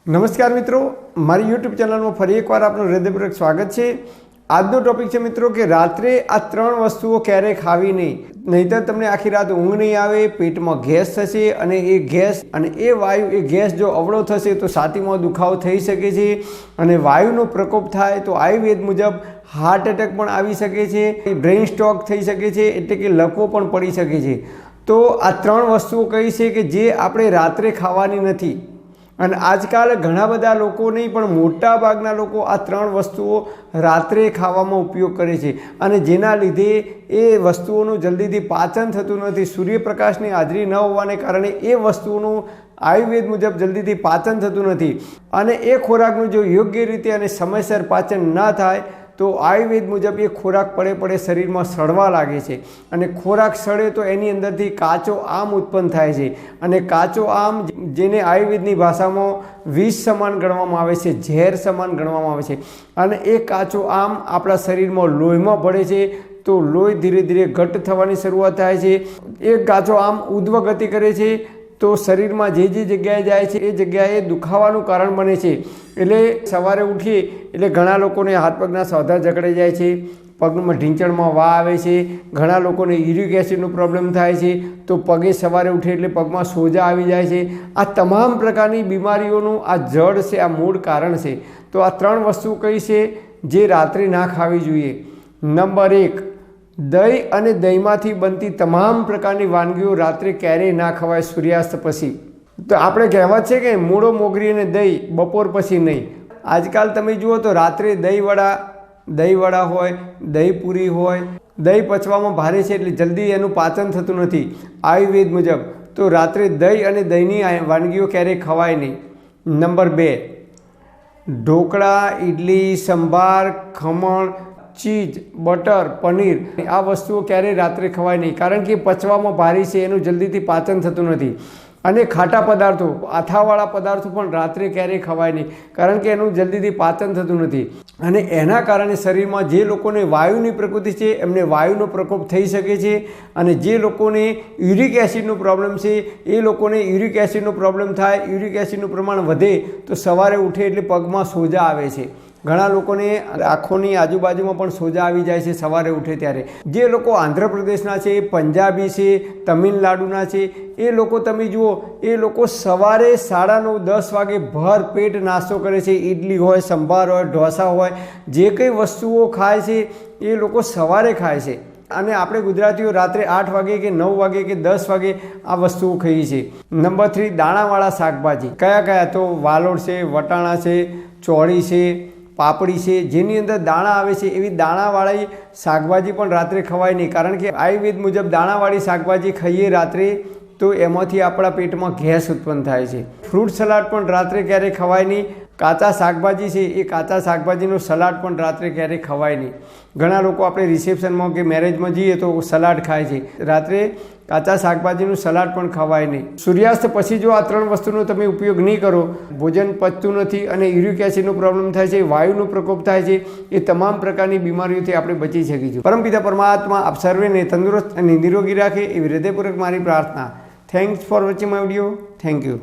નમસ્કાર મિત્રો, મારી યુટ્યુબ ચેનલમાં ફરી એકવાર આપનું હૃદયપૂર્વક સ્વાગત છે। આજનો ટોપિક છે મિત્રો કે રાત્રે આ ત્રણ વસ્તુઓ ક્યારેય ખાવી નહીં, નહીંતર તમને આખી રાત ઊંઘ નહીં આવે, પેટમાં ગેસ થશે અને એ ગેસ અને એ વાયુ એ ગેસ જો અવળો થશે તો છાતીમાં દુખાવો થઈ શકે છે અને વાયુનો પ્રકોપ થાય તો આયુર્વેદ મુજબ હાર્ટ એટેક પણ આવી શકે છે, બ્રેઇન સ્ટ્રોક થઈ શકે છે, એટલે કે લકવો પણ પડી શકે છે। તો આ ત્રણ વસ્તુઓ કઈ છે કે જે આપણે રાત્રે ખાવાની નથી અને આજકાલ ઘણા બધા લોકો નહીં પણ મોટા ભાગના લોકો આ ત્રણ વસ્તુઓ રાત્રે ખાવામાં ઉપયોગ કરે છે અને જેના લીધે એ વસ્તુઓનું જલ્દીથી પાચન થતું નથી। સૂર્યપ્રકાશની હાજરી ન હોવાને કારણે એ વસ્તુઓનું આયુર્વેદ મુજબ જલ્દીથી પાચન થતું નથી અને એ ખોરાકનું જો યોગ્ય રીતે અને સમયસર પાચન ન થાય તો આયુર્વેદ મુજબ એ ખોરાક પડે શરીરમાં સડવા લાગે છે અને ખોરાક સડે તો એની અંદરથી કાચો આમ ઉત્પન્ન થાય છે અને કાચો આમ જેને આયુર્વેદની ભાષામાં વિષ સમાન ગણવામાં આવે છે, ઝેર સમાન ગણવામાં આવે છે અને એ કાચો આમ આપણા શરીરમાં લોહીમાં ભળે છે તો લોહી ધીરે ધીરે ઘટ્ટ થવાની શરૂઆત થાય છે। એ કાચો આમ ઉધ્વ ગતિ કરે છે તો શરીરમાં જે જગ્યાએ જાય છે એ જગ્યાએ દુખાવાનું કારણ બને છે। એટલે સવારે ઉઠીએ એટલે ઘણા લોકોને હાથ પગના સોધા જકડાઈ જાય છે, પગમાં ઢીંચણમાં વા આવે છે, ઘણા લોકોને યુરિક એસિડનો પ્રોબ્લેમ થાય છે તો પગે સવારે ઉઠે એટલે પગમાં સોજા આવી જાય છે। આ તમામ પ્રકારની બીમારીઓનું આ જડ છે, આ મૂળ કારણ છે। તો આ ત્રણ વસ્તુ કઈ છે જે રાત્રે ના ખાવી જોઈએ। નંબર 1, દહીં અને દહીંમાંથી બનતી તમામ પ્રકારની વાનગીઓ રાત્રે ક્યારેય ના ખવાય સૂર્યાસ્ત પછી। તો આપણે કહેવત છે કે મૂળો મોગરી અને દહીં બપોર પછી નહીં। આજકાલ તમે જુઓ તો રાત્રે દહીંવડા હોય, દહીં પૂરી હોય, દહીં પચવામાં ભારે છે એટલે જલ્દી એનું પાચન થતું નથી આયુર્વેદ મુજબ, તો રાત્રે દહીં અને દહીંની વાનગીઓ ક્યારેય ખવાય નહીં। નંબર 2, ઢોકળા, ઇડલી, સંભાર, ખમણ, ચીઝ, બટર, પનીર આ વસ્તુઓ ક્યારેય રાત્રે ખવાય નહીં કારણ કે પચવામાં ભારે છે, એનું જલ્દીથી પાચન થતું નથી। અને ખાટા પદાર્થો, આથાવાળા પદાર્થો પણ રાત્રે ક્યારેય ખવાય નહીં કારણ કે એનું જલ્દીથી પાચન થતું નથી અને એના કારણે શરીરમાં જે લોકોને વાયુની પ્રકૃતિ છે એમને વાયુનો પ્રકોપ થઈ શકે છે અને જે લોકોને યુરિક એસિડનો પ્રોબ્લેમ છે એ લોકોને યુરિક એસિડનો પ્રોબ્લેમ થાય, યુરિક એસિડનું પ્રમાણ વધે તો સવારે ઉઠે એટલે પગમાં સોજા આવે છે, ઘણા લોકોને આંખોની આજુબાજુમાં પણ સોજા આવી જાય છે સવારે ઉઠે ત્યારે। જે લોકો આંધ્રપ્રદેશના છે, પંજાબી છે, તમિલનાડુના છે એ લોકો તમે જુઓ એ લોકો સવારે 9:30 10 વાગે ભર પેટ નાસ્તો કરે છે, ઇડલી હોય, સંભાર હોય, ઢોસા હોય, જે કંઈ વસ્તુઓ ખાય છે એ લોકો સવારે ખાય છે અને આપણે ગુજરાતીઓ રાત્રે 8 વાગે કે 9 વાગે કે 10 વાગે આ વસ્તુઓ ખાઈએ છીએ। નંબર 3, દાણાવાળા શાકભાજી કયા તો વાલોડ છે, વટાણા છે, ચોળી છે, પાપડી છે, જેની અંદર દાણા આવે છે એવી દાણાવાળી શાકભાજી પણ રાત્રે ખવાય નહીં કારણ કે આયુર્વેદ મુજબ દાણાવાળી શાકભાજી ખાઈએ રાત્રે તો એમાંથી આપણા પેટમાં ગેસ ઉત્પન્ન થાય છે। ફ્રૂટ સલાડ પણ રાત્રે ક્યારેય ખવાય નહીં, કાચા શાકભાજી છે એ કાચા શાકભાજીનું સલાડ પણ રાત્રે ક્યારેય ખવાય નહીં। ઘણા લોકો આપણે રિસેપ્શનમાં કે મેરેજમાં જઈએ તો સલાડ ખાય છે, રાત્રે કાચા શાકભાજીનું સલાડ પણ ખવાય નહીં। સૂર્યાસ્ત પછી જો આ ત્રણ વસ્તુનો તમે ઉપયોગ નહીં કરો, ભોજન પચતું નથી અને યુરિક એસિડનો પ્રોબ્લેમ થાય છે, વાયુનો પ્રકોપ થાય છે, એ તમામ પ્રકારની બીમારીઓથી આપણે બચી શકીશું। પરમપિતા પરમાત્મા આપ સર્વેને તંદુરસ્ત અને નિરોગી રાખે એવી હૃદયપૂર્વક મારી પ્રાર્થના। Thanks for watching my video. Thank you.